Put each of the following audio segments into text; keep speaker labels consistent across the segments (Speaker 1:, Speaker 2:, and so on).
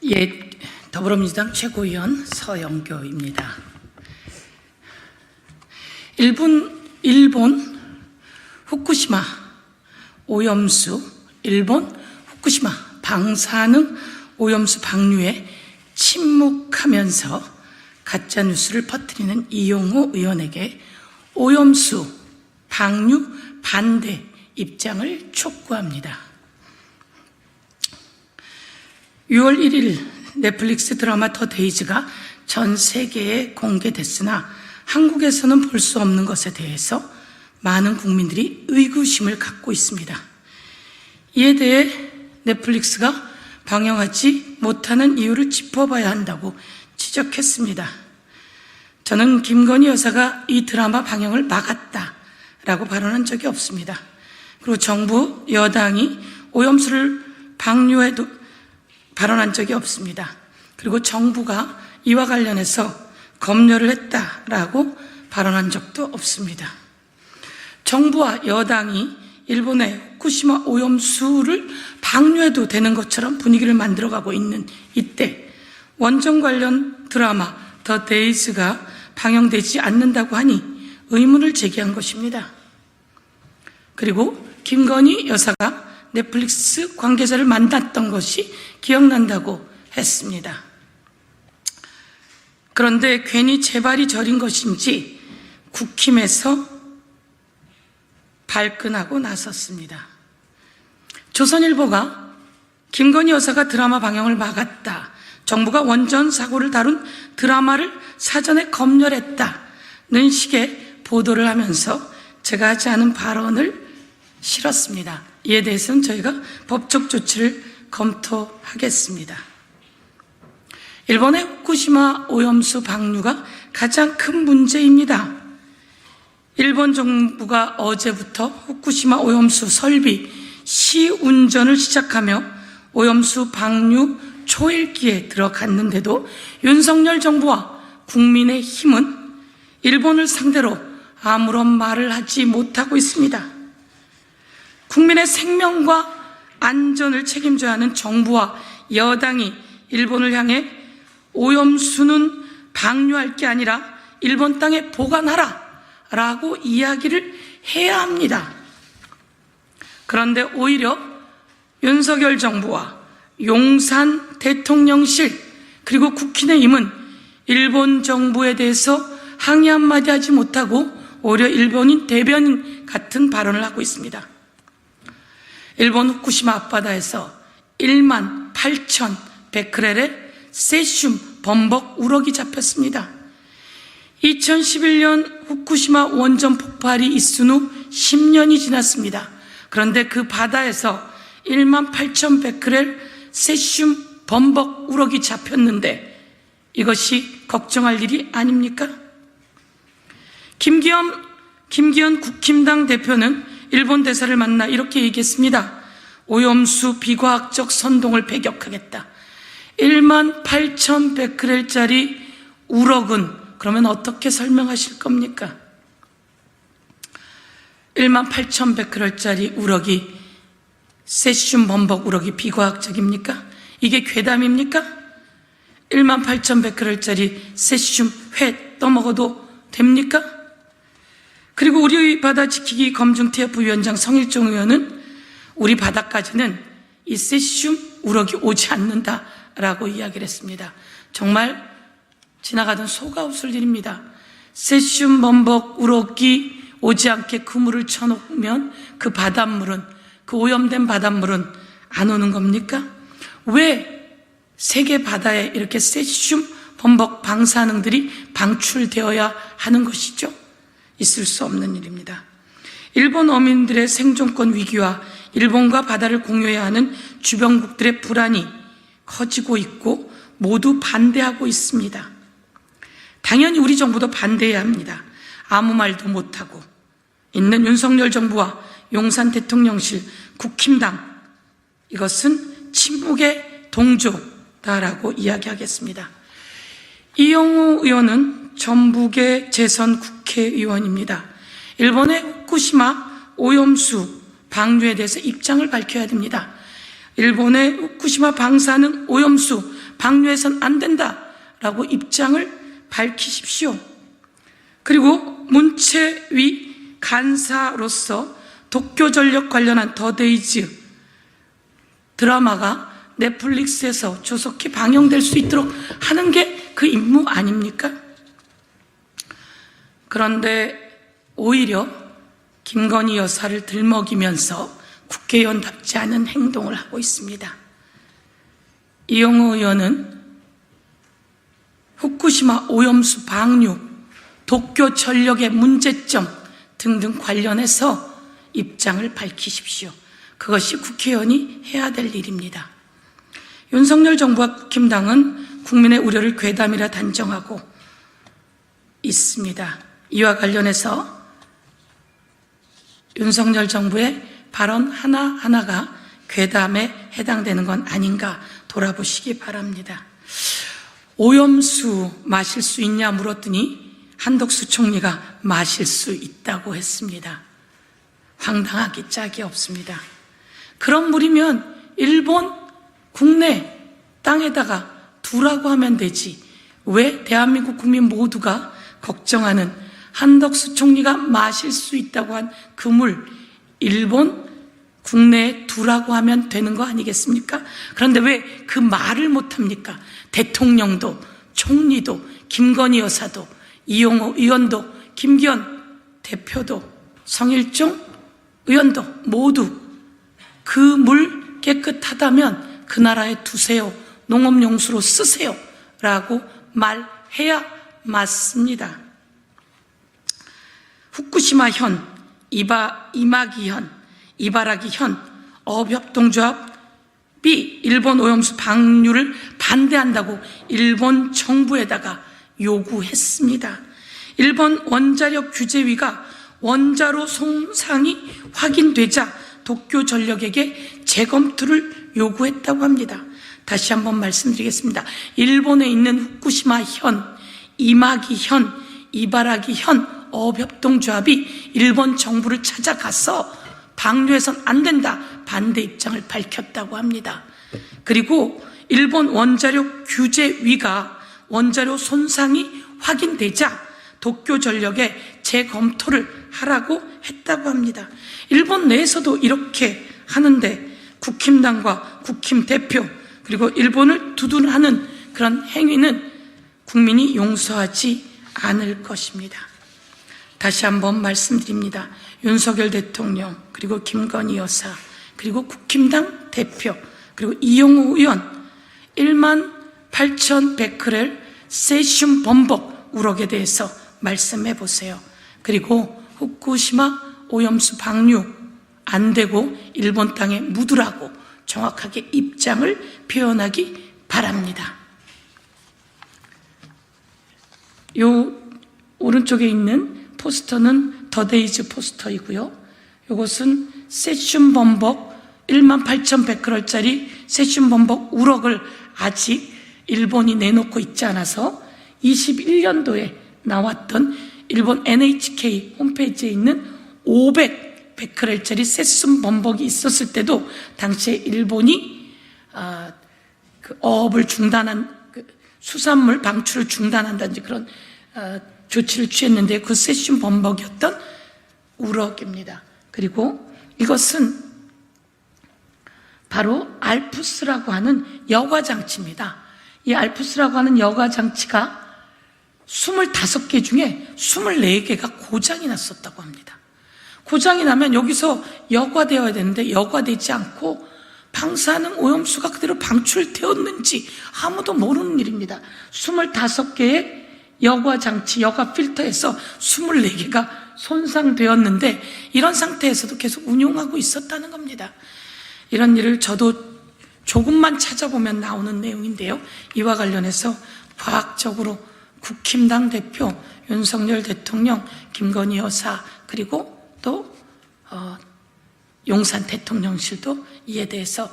Speaker 1: 예, 더불어민주당 최고위원 서영교입니다. 일본 후쿠시마 오염수, 일본 후쿠시마 방사능 오염수 방류에 침묵하면서 가짜뉴스를 퍼뜨리는 이용호 의원에게 오염수 방류 반대 입장을 촉구합니다. 6월 1일 넷플릭스 드라마 더 데이즈가 전 세계에 공개됐으나 한국에서는 볼 수 없는 것에 대해서 많은 국민들이 의구심을 갖고 있습니다. 이에 대해 넷플릭스가 방영하지 못하는 이유를 짚어봐야 한다고 지적했습니다. 저는 김건희 여사가 이 드라마 방영을 막았다라고 발언한 적이 없습니다. 그리고 정부 여당이 오염수를 방류해도 발언한 적이 없습니다. 그리고 정부가 이와 관련해서 검열을 했다라고 발언한 적도 없습니다. 정부와 여당이 일본의 후쿠시마 오염수를 방류해도 되는 것처럼 분위기를 만들어가고 있는 이때 원전 관련 드라마 더 데이즈가 방영되지 않는다고 하니 의문을 제기한 것입니다. 그리고 김건희 여사가 넷플릭스 관계자를 만났던 것이 기억난다고 했습니다. 그런데 괜히 재발이 저린 것인지 국힘에서 발끈하고 나섰습니다. 조선일보가 김건희 여사가 드라마 방영을 막았다, 정부가 원전 사고를 다룬 드라마를 사전에 검열했다는 식의 보도를 하면서 제가 하지 않은 발언을 실었습니다. 이에 대해서는 저희가 법적 조치를 검토하겠습니다. 일본의 후쿠시마 오염수 방류가 가장 큰 문제입니다. 일본 정부가 어제부터 후쿠시마 오염수 설비 시운전을 시작하며 오염수 방류 초읽기에 들어갔는데도 윤석열 정부와 국민의힘은 일본을 상대로 아무런 말을 하지 못하고 있습니다. 국민의 생명과 안전을 책임져야 하는 정부와 여당이 일본을 향해 오염수는 방류할 게 아니라 일본 땅에 보관하라 라고 이야기를 해야 합니다. 그런데 오히려 윤석열 정부와 용산 대통령실 그리고 국민의힘은 일본 정부에 대해서 항의 한마디 하지 못하고 오히려 일본인 대변인 같은 발언을 하고 있습니다. 일본 후쿠시마 앞바다에서 1만 8,100베크렐의 세슘 범벅 우럭이 잡혔습니다. 2011년 후쿠시마 원전 폭발이 있은 후 10년이 지났습니다. 그런데 그 바다에서 1만 8,100베크렐 세슘 범벅 우럭이 잡혔는데 이것이 걱정할 일이 아닙니까? 김기현 국힘당 대표는 일본 대사를 만나 이렇게 얘기했습니다. 오염수 비과학적 선동을 배격하겠다. 1만 8,100베크렐짜리 우럭은 그러면 어떻게 설명하실 겁니까? 1만 8,100베크렐짜리 우럭이 세슘 범벅 우럭이 비과학적입니까? 이게 괴담입니까? 1만 8,100베크렐짜리 세슘 회 떠먹어도 됩니까? 그리고 우리 바다 지키기 검증 TF 위원장 성일종 의원은 우리 바다까지는 이 세슘 우럭이 오지 않는다라고 이야기를 했습니다. 정말 지나가던 소가 없을 일입니다. 세슘 범벅 우럭이 오지 않게 그물을 쳐놓으면 그 바닷물은, 그 오염된 바닷물은 안 오는 겁니까? 왜 세계 바다에 이렇게 세슘 범벅 방사능들이 방출되어야 하는 것이죠? 있을 수 없는 일입니다. 일본 어민들의 생존권 위기와 일본과 바다를 공유해야 하는 주변국들의 불안이 커지고 있고 모두 반대하고 있습니다. 당연히 우리 정부도 반대해야 합니다. 아무 말도 못하고 있는 윤석열 정부와 용산 대통령실, 국힘당, 이것은 침묵의 동조다라고 이야기하겠습니다. 이용호 의원은 전북의 재선 국회의원입니다. 일본의 후쿠시마 오염수 방류에 대해서 입장을 밝혀야 됩니다. 일본의 후쿠시마 방사능 오염수 방류해서는 안 된다라고 입장을 밝히십시오. 그리고 문체위 간사로서 도쿄전력 관련한 더데이즈 드라마가 넷플릭스에서 조속히 방영될 수 있도록 하는 게 그 임무 아닙니까? 그런데 오히려 김건희 여사를 들먹이면서 국회의원답지 않은 행동을 하고 있습니다. 이용호 의원은 후쿠시마 오염수 방류, 도쿄 전력의 문제점 등등 관련해서 입장을 밝히십시오. 그것이 국회의원이 해야 될 일입니다. 윤석열 정부와 국힘당은 국민의 우려를 괴담이라 단정하고 있습니다. 이와 관련해서 윤석열 정부의 발언 하나하나가 괴담에 해당되는 건 아닌가 돌아보시기 바랍니다. 오염수 마실 수 있냐 물었더니 한덕수 총리가 마실 수 있다고 했습니다. 황당하기 짝이 없습니다. 그런 물이면 일본 국내 땅에다가 두라고 하면 되지, 왜 대한민국 국민 모두가 걱정하는 한덕수 총리가 마실 수 있다고 한 그 물 일본 국내에 두라고 하면 되는 거 아니겠습니까? 그런데 왜 그 말을 못합니까? 대통령도 총리도 김건희 여사도 이용호 의원도 김기현 대표도 성일종 의원도 모두 그 물 깨끗하다면 그 나라에 두세요, 농업용수로 쓰세요 라고 말해야 맞습니다. 후쿠시마 현, 이마기 현, 이바라기 현 어업협동조합이 일본 오염수 방류를 반대한다고 일본 정부에다가 요구했습니다. 일본 원자력 규제위가 원자로 손상이 확인되자 도쿄전력에게 재검토를 요구했다고 합니다. 다시 한번 말씀드리겠습니다. 일본에 있는 후쿠시마 현, 이마기 현, 이바라기 현 어업협동조합이 일본 정부를 찾아가서 방류해서는 안 된다 반대 입장을 밝혔다고 합니다. 그리고 일본 원자력 규제위가 원자료 손상이 확인되자 도쿄전력에 재검토를 하라고 했다고 합니다. 일본 내에서도 이렇게 하는데 국힘당과 국힘 대표 그리고 일본을 두둔하는 그런 행위는 국민이 용서하지 않을 것입니다. 다시 한번 말씀드립니다. 윤석열 대통령 그리고 김건희 여사 그리고 국힘당 대표 그리고 이용호 의원 18,100베크렐 세슘 범벅 우럭에 대해서 말씀해 보세요. 그리고 후쿠시마 오염수 방류 안 되고 일본 땅에 묻으라고 정확하게 입장을 표현하기 바랍니다. 요 오른쪽에 있는 포스터는 더데이즈 포스터이고요. 이것은 세슘 범벅 18,100베크렐짜리 세슘 범벅 우럭을 아직 일본이 내놓고 있지 않아서 21년도에 나왔던 일본 NHK 홈페이지에 있는 500베크렐짜리 세슘 범벅이 있었을 때도 당시에 일본이 그 어업을 중단한 수산물 방출을 중단한다든지 그런 조치를 취했는데 그 세슘 범벅이었던 우럭입니다. 그리고 이것은 바로 알프스라고 하는 여과장치입니다. 이 알프스라고 하는 여과장치가 25개 중에 24개가 고장이 났었다고 합니다. 고장이 나면 여기서 여과되어야 되는데 여과되지 않고 방사능 오염수가 그대로 방출되었는지 아무도 모르는 일입니다. 25개의 여과장치, 여과 필터에서 24개가 손상되었는데 이런 상태에서도 계속 운용하고 있었다는 겁니다. 이런 일을 저도 조금만 찾아보면 나오는 내용인데요. 이와 관련해서 과학적으로 국힘당 대표, 윤석열 대통령, 김건희 여사 그리고 또 용산 대통령실도 이에 대해서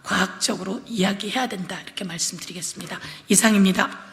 Speaker 1: 과학적으로 이야기해야 된다 이렇게 말씀드리겠습니다. 이상입니다.